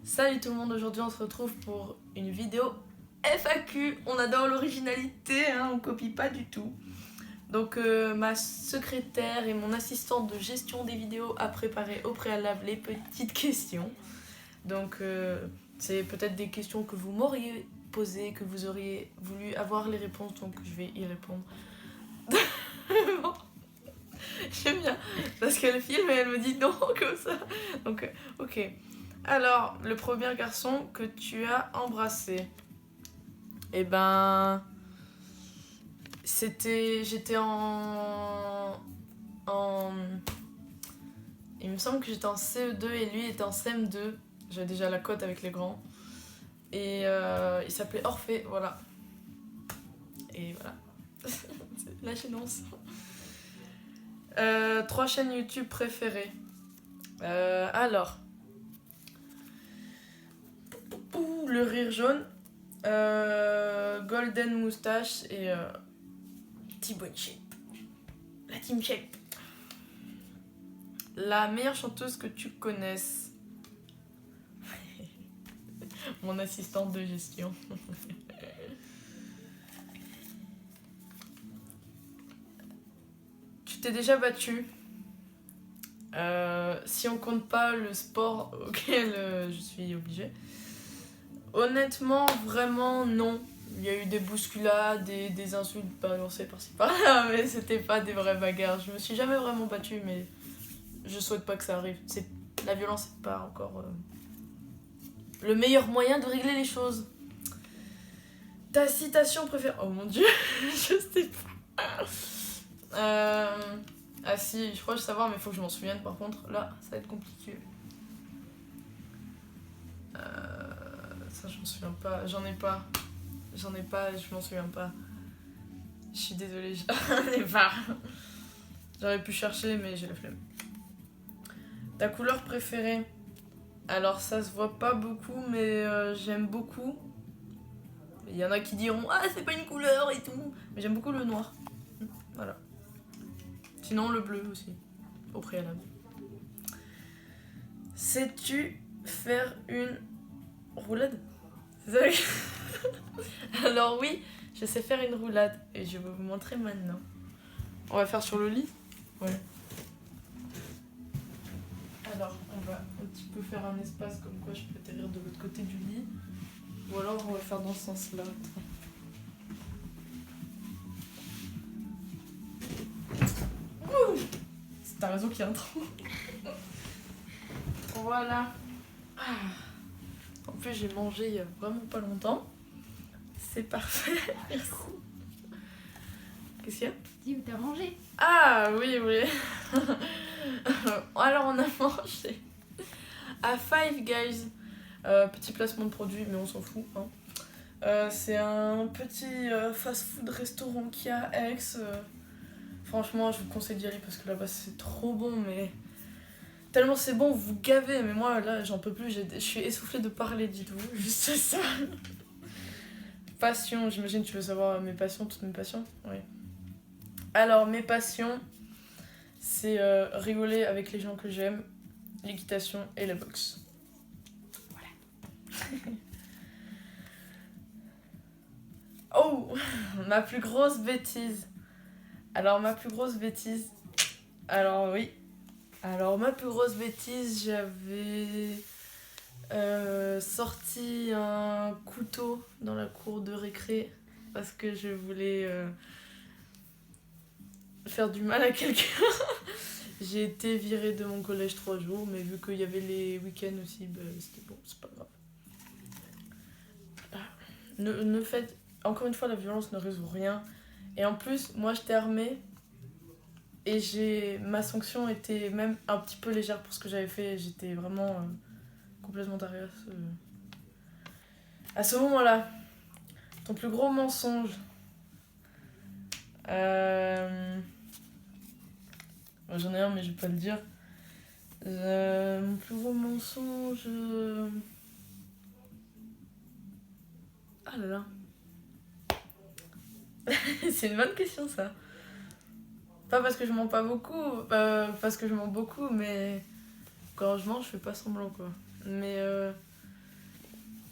Salut tout le monde, aujourd'hui on se retrouve pour une vidéo FAQ. On adore l'originalité, hein, on copie pas du tout. Donc ma secrétaire et mon assistante de gestion des vidéos a préparé au préalable les petites questions. Donc c'est peut-être des questions que vous m'auriez posées, que vous auriez voulu avoir les réponses, donc je vais y répondre. Bon. J'aime bien, parce qu'elle filme et elle me dit non comme ça. Donc ok. Alors, le premier garçon que tu as embrassé, eh ben, j'étais il me semble que j'étais en CE2 et lui était en CM2. J'avais déjà la cote avec les grands. Et il s'appelait Orphée, voilà. Et voilà. Là, j'annonce. 3 chaînes YouTube préférées. Alors. Le rire jaune, Golden Moustache et T-Bone Shape. La Team Shape. La meilleure chanteuse que tu connaisses. Mon assistante de gestion. Tu t'es déjà battue. Si on compte pas le sport auquel je suis obligée. Honnêtement, vraiment, non. Il y a eu des bousculades, des insultes balancées par-ci par-là, mais c'était pas des vraies bagarres. Je me suis jamais vraiment battue, mais je souhaite pas que ça arrive. La violence, c'est pas encore le meilleur moyen de régler les choses. Ta citation préférée... Oh mon dieu, je sais pas. Ah si, je crois que je sais savoir, mais il faut que je m'en souvienne par contre. Là, ça va être compliqué. Ça, je m'en souviens pas. J'en ai pas, je m'en souviens pas. Je suis désolée, j'en ai pas. J'aurais pu chercher, mais j'ai la flemme. Ta couleur préférée? Alors, ça se voit pas beaucoup, mais j'aime beaucoup. Il y en a qui diront « Ah, c'est pas une couleur et tout !» Mais j'aime beaucoup le noir. Voilà. Sinon, le bleu aussi, au préalable. Sais-tu faire une roulade? C'est ça que... Alors oui, je sais faire une roulade et je vais vous montrer maintenant. On va faire sur le lit? Ouais. Alors, on va un petit peu faire un espace comme quoi je peux atterrir de l'autre côté du lit. Ou alors on va faire dans ce sens-là. C'est ta raison qu'il y a un trou. Voilà. En plus, j'ai mangé il y a vraiment pas longtemps. C'est parfait. Merci. Qu'est-ce qu'il y a? Si, t'as mangé. Ah oui, oui. Alors on a mangé à Five Guys. Petit placement de produit, mais on s'en fout. Hein. C'est un petit fast-food restaurant qui a à Aix. Franchement, je vous conseille d'y aller parce que là-bas c'est trop bon, mais tellement c'est bon, vous vous gavez. Mais moi là, j'en peux plus. Je suis essoufflée de parler, dites-vous. Juste ça. Passion, j'imagine que tu veux savoir mes passions, toutes mes passions. Oui. Alors, mes passions, c'est rigoler avec les gens que j'aime, l'équitation et la boxe. Voilà. Oh, ma plus grosse bêtise. Alors, ma plus grosse bêtise... Alors, oui. Alors, ma plus grosse bêtise, j'avais sorti un couteau dans la cour de récré parce que je voulais... faire du mal à quelqu'un. J'ai été virée de mon collège 3 jours, mais vu qu'il y avait les week-ends aussi, bah, c'était bon, c'est pas grave. Ne faites... Encore une fois, la violence ne résout rien. Et en plus, moi j'étais armée et ma sanction était même un petit peu légère pour ce que j'avais fait. J'étais vraiment complètement tarée à ce moment-là. Ton plus gros mensonge? J'en ai un, mais je vais pas le dire. Mon plus gros mensonge... Ah là là. C'est une bonne question, ça. Pas parce que je mens pas beaucoup, parce que je mens beaucoup, mais quand je mens, je fais pas semblant, quoi. Mais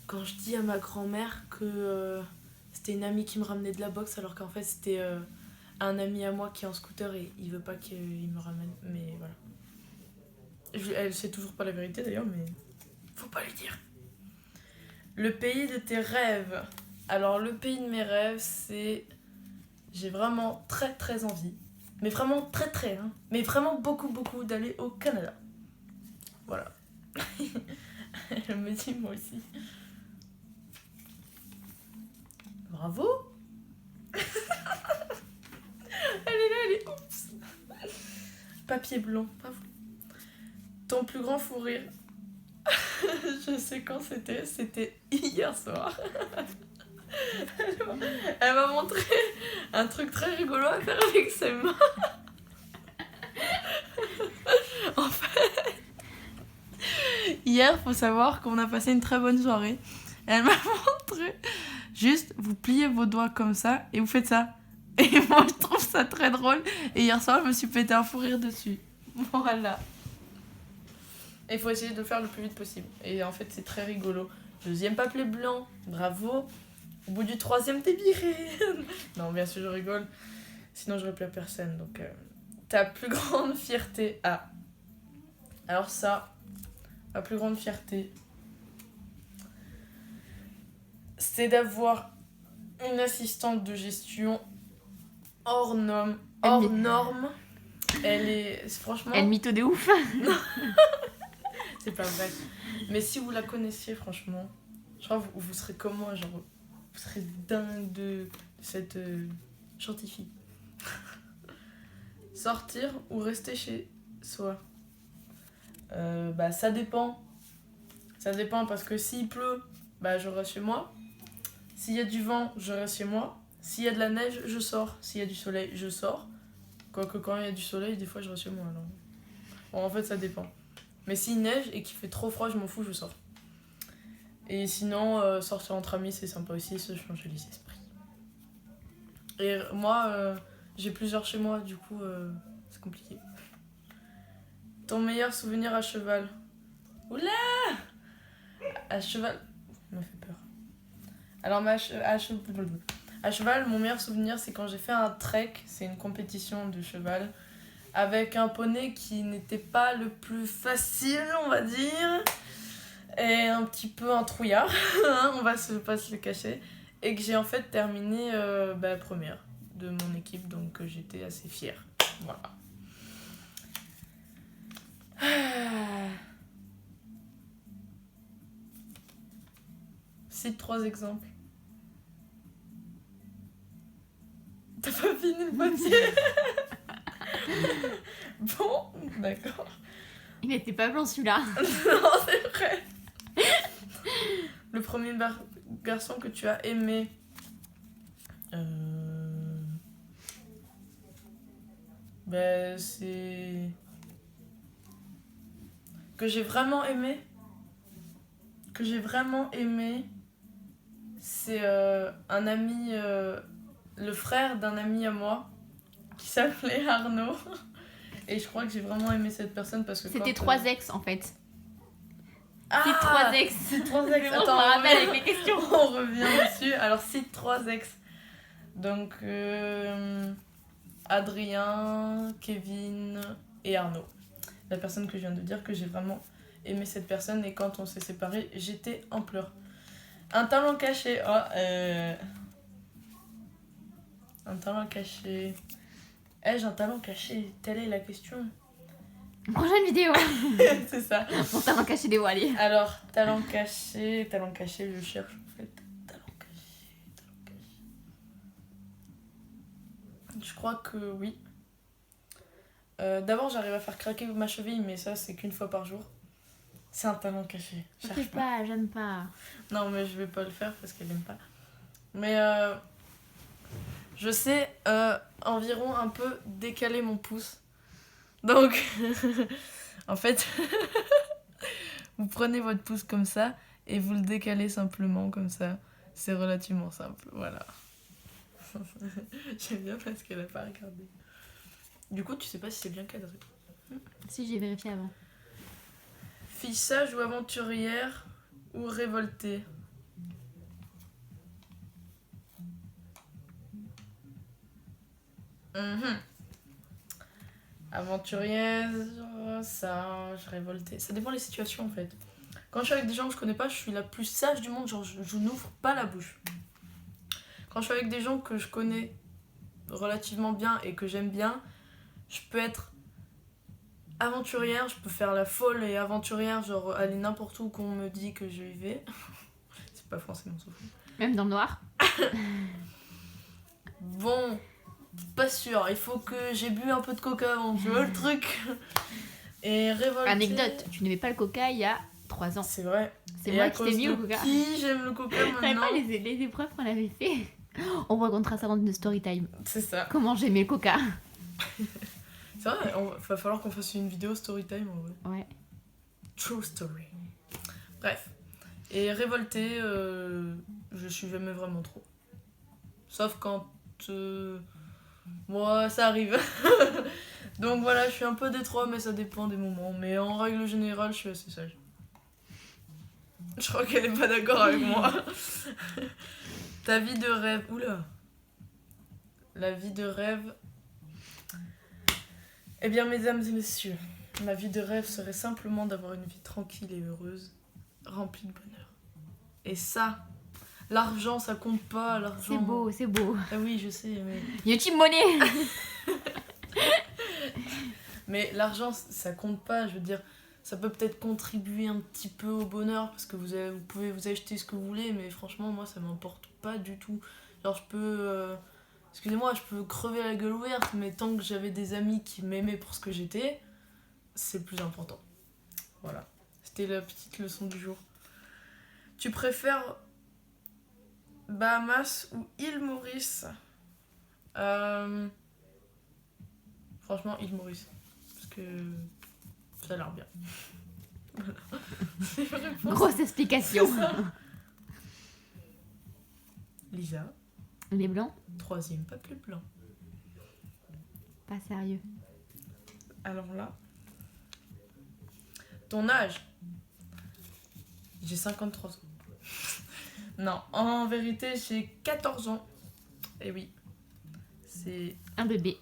quand je dis à ma grand-mère que c'était une amie qui me ramenait de la boxe alors qu'en fait c'était un ami à moi qui est en scooter et il veut pas qu'il me ramène. Mais voilà. Elle sait toujours pas la vérité d'ailleurs, mais faut pas lui dire. Le pays de tes rêves. Alors le pays de mes rêves, c'est... J'ai vraiment très très envie. Mais vraiment très très, hein. Mais vraiment beaucoup beaucoup d'aller au Canada. Voilà. Elle me dit moi aussi. Bravo. Elle est là, elle est oups. Papier blanc, bravo. Ton plus grand fou rire. Je sais quand c'était hier soir. Elle m'a montré un truc très rigolo à faire avec ses mains. En fait, hier, faut savoir qu'on a passé une très bonne soirée. Elle m'a montré juste, vous pliez vos doigts comme ça et vous faites ça. Et moi, je trouve ça très drôle. Et hier soir, je me suis pété un fou rire dessus. Voilà. Et il faut essayer de le faire le plus vite possible. Et en fait, c'est très rigolo. Deuxième papier blanc, bravo. Au bout du troisième, t'es viré. Non, bien sûr, je rigole. Sinon, j'aurais plus à personne. Donc, ta plus grande fierté. Ah. Alors ça, ma plus grande fierté, c'est d'avoir une assistante de gestion hors norme. Hors norme. Elle est... Franchement... Elle mytho de ouf. C'est pas vrai. Mais si vous la connaissiez, franchement, je crois que vous serez comme moi, genre, vous serez dingue de cette gentille fille. Sortir ou rester chez soi? Bah ça dépend. Ça dépend parce que s'il pleut, bah je reste chez moi. S'il y a du vent, je reste chez moi. S'il y a de la neige, je sors. S'il y a du soleil, je sors. Quoique quand il y a du soleil, des fois je reste chez moi. Alors... Bon, en fait, ça dépend. Mais s'il neige et qu'il fait trop froid, je m'en fous, je sors. Et sinon, sortir entre amis, c'est sympa aussi, se changer les esprits. Et moi, j'ai plusieurs chez moi, du coup, c'est compliqué. Ton meilleur souvenir à cheval? Oula! À cheval... Ça m'a fait peur. Alors, à cheval, mon meilleur souvenir, c'est quand j'ai fait un trek, c'est une compétition de cheval, avec un poney qui n'était pas le plus facile, on va dire, et un petit peu un trouillard, on va pas se le cacher, et que j'ai en fait terminé première de mon équipe, donc j'étais assez fière. Voilà. Cite 3 exemples. T'as pas fini le papier? Bon, d'accord. Il n'était pas blanc celui-là. Non, c'est vrai. Le premier garçon que tu as aimé. C'est... Que j'ai vraiment aimé. C'est un ami... le frère d'un ami à moi. Qui s'appelait Arnaud. Et je crois que j'ai vraiment aimé cette personne parce que... C'était 3 ex en fait. Ah, c'est 3 ex. C'est 3 ex. Attends, je me rappelle avec les questions. On revient dessus. Alors, cite 3 ex. Donc, Adrien, Kevin et Arnaud. La personne que je viens de dire, que j'ai vraiment aimé cette personne. Et quand on s'est séparés, j'étais en pleurs. Un talent caché. Un talent caché. Ai-je un talent caché? Telle est la question. Prochaine vidéo. C'est ça. Mon talent caché des allez. Alors, talent caché, je cherche en fait. Talent caché. Je crois que oui. D'abord, j'arrive à faire craquer ma cheville, mais ça, c'est qu'une fois par jour. C'est un talent caché. J'aime pas. Non, mais je vais pas le faire parce qu'elle aime pas. Mais je sais environ un peu décaler mon pouce. Donc, en fait, vous prenez votre pouce comme ça et vous le décalez simplement comme ça. C'est relativement simple, voilà. J'aime bien parce qu'elle a pas regardé. Du coup, tu sais pas si c'est bien cadré. Si, j'ai vérifié avant. Fille sage ou aventurière ou révoltée? Mhm. Aventurière, ça, je révoltais. Ça dépend des situations en fait. Quand je suis avec des gens que je connais pas, je suis la plus sage du monde, genre je n'ouvre pas la bouche. Quand je suis avec des gens que je connais relativement bien et que j'aime bien, je peux être aventurière, je peux faire la folle et aventurière, genre aller n'importe où qu'on me dit que je y vais. C'est pas français, mon souffle. Même dans le noir. Bon, pas sûr, il faut que j'ai bu un peu de coca avant, tu vois le truc. Et révolter... Anecdote, tu n'aimais pas le coca il y a 3 ans. C'est vrai. C'est Et moi à qui t'ai cause mis de au coca. qui j'aime le coca T'avais maintenant. pas les épreuves qu'on avait fait. On racontera ça dans une story time. C'est ça. Comment j'aimais le coca. C'est vrai, il va falloir qu'on fasse une vidéo story time en vrai. Ouais. True story. Bref. Et révolté, je suis jamais vraiment trop. Sauf quand... moi, ça arrive. Donc voilà, je suis un peu détroit, mais ça dépend des moments. Mais en règle générale, je suis assez sage. Je crois qu'elle est pas d'accord avec moi. Ta vie de rêve... Oula. La vie de rêve... Eh bien, mesdames et messieurs, ma vie de rêve serait simplement d'avoir une vie tranquille et heureuse, remplie de bonheur. Et ça, l'argent, ça compte pas, l'argent... C'est beau, c'est beau. Ah oui, je sais, mais... YouTube monnaie. Mais l'argent, ça compte pas, je veux dire... Ça peut peut-être contribuer un petit peu au bonheur, parce que vous pouvez vous acheter ce que vous voulez, mais franchement, moi, ça m'importe pas du tout. Genre, je peux... excusez-moi, je peux crever la gueule ouverte, mais tant que j'avais des amis qui m'aimaient pour ce que j'étais, c'est le plus important. Voilà. C'était la petite leçon du jour. Tu préfères Bahamas ou île Maurice? Franchement, île Maurice. Parce que ça a l'air bien. Voilà. C'est une réponse. Grosse explication. C'est ça. Lisa, Les blancs, 3e peuple blanc. pas sérieux. Alors là, ton âge? J'ai 53 ans. Non, en vérité, j'ai 14 ans. Et oui, c'est Un bébé.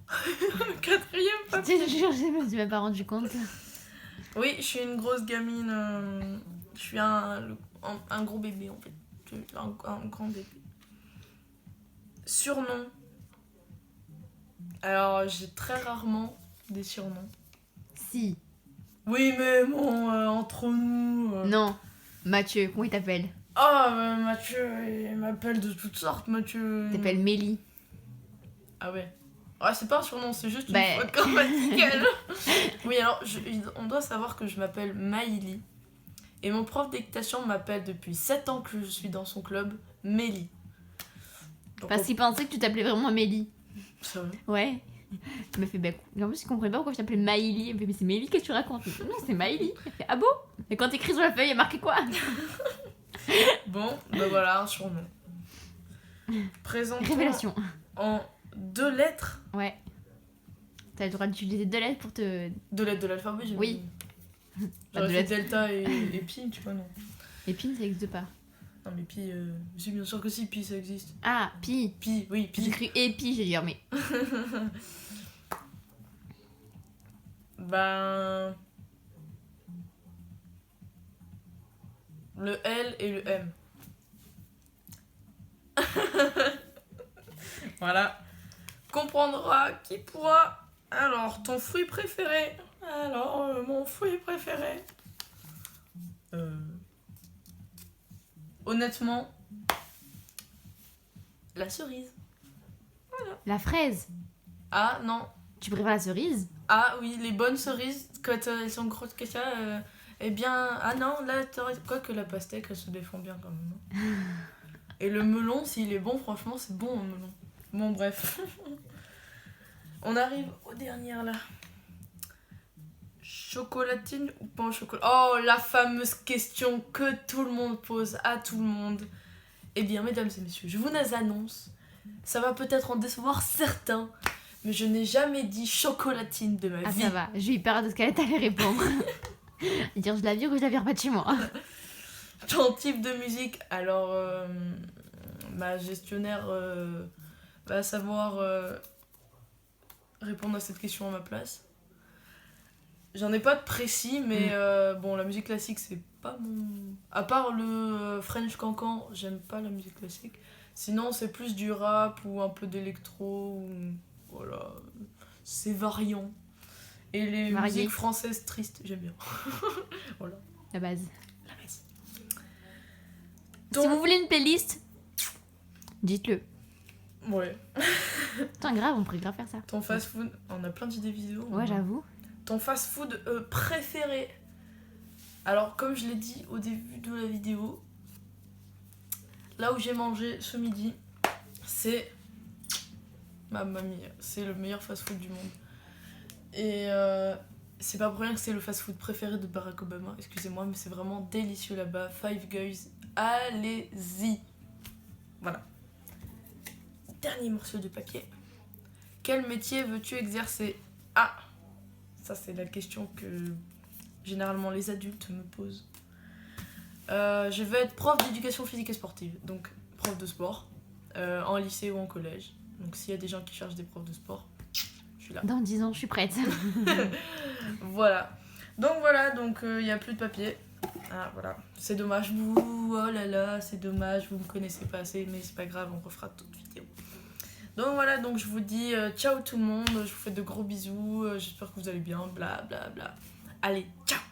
le 4e Je papa. te jure, je me suis même pas rendu compte. Oui, je suis une grosse gamine. Je suis un gros bébé en fait. Je suis un grand bébé. Surnom. Alors, j'ai très rarement des surnoms. Si. Oui, mais bon, entre nous. Non. Mathieu, comment il t'appelle? Ah, Mathieu, il m'appelle de toutes sortes, Mathieu. Il t'appelle Mélie. Ah ouais. Ouais, c'est pas un surnom, c'est juste une Bah. faute grammaticale. Oui, alors, on doit savoir que je m'appelle Maïli. Et mon prof d'équitation m'appelle depuis 7 ans que je suis dans son club, Mélie. Donc, Parce qu'il pensait que tu t'appelais vraiment Mélie. ça va. Ouais. Il m'a fait bah. En plus, il comprenait pas pourquoi je t'appelais Maïli. Il me fait mais c'est Mélie, qu'est-ce que tu racontes? Non, c'est Maïli. Il fait ah bon? Et quand t'écris sur la feuille, il y a marqué quoi? Bon, bah voilà, un surnom. Présente Révélation. en 2 lettres. Ouais. T'as le droit d'utiliser 2 lettres pour te. 2 lettres de l'alphabet, j'ai Oui. dit. Pas J'aurais deux fait lettres. Delta et Pi, tu vois, non. Et Pin, ça existe pas. Non, mais Pi, si, bien sûr que si, Pi, ça existe. Ah, Pi. Pi, oui, J'ai Pi. écrit épi, j'ai dit oh, mais. Ben... Le L et le M. Voilà. Comprendra qui pourra. Alors, ton fruit préféré? Alors, mon fruit préféré. Honnêtement, la cerise. La fraise. Ah non. Tu préfères la cerise? Ah oui, les bonnes cerises, quand elles sont grosses que ça, eh bien... Ah non, là, quoi que la pastèque, elle se défend bien quand même. Hein. Et le melon, s'il est bon, franchement, c'est bon, un melon. Bon, bref. On arrive aux dernières, là. Chocolatine ou pas au chocolat? Oh, la fameuse question que tout le monde pose à tout le monde. Eh bien, mesdames et messieurs, je vous annonce, ça va peut-être en décevoir certains, mais je n'ai jamais dit chocolatine de ma Ah, vie. ça va. J'ai eu peur de ce qu'elle allait répondre. Dire je la vire ou je la vire pas de chez moi. Ton type de musique, alors ma gestionnaire va savoir répondre à cette question à ma place. J'en ai pas de précis, mais bon, la musique classique, c'est pas mon... À part le French Cancan, j'aime pas la musique classique. Sinon, c'est plus du rap ou un peu d'électro, ou... Voilà, c'est variant. Et les Varié. musiques françaises tristes, j'aime bien. Voilà. La base. La base. Si vous voulez une playlist, dites-le. Ouais. Putain, grave, on pourrait grave faire ça. Ton fast-food, on a plein d'idées vidéo. Ouais, j'avoue. Ton fast-food préféré. Alors, comme je l'ai dit au début de la vidéo, là où j'ai mangé ce midi, c'est... Mamma mia, c'est le meilleur fast-food du monde. Et c'est pas pour rien que c'est le fast-food préféré de Barack Obama, excusez-moi, mais c'est vraiment délicieux là-bas. Five Guys, allez-y. Voilà. Dernier morceau de papier. Quel métier veux-tu exercer? Ah, ça c'est la question que généralement les adultes me posent. Je veux être prof d'éducation physique et sportive, donc prof de sport, en lycée ou en collège. Donc s'il y a des gens qui cherchent des profs de sport, je suis là. Dans 10 ans, je suis prête. Voilà. Donc il n'y a plus de papier. Ah voilà. C'est dommage. Oh là là, c'est dommage. Vous me connaissez pas assez, mais c'est pas grave, on refera toute vidéo. Donc voilà, donc je vous dis ciao tout le monde. Je vous fais de gros bisous. J'espère que vous allez bien. Bla bla bla. Allez, ciao.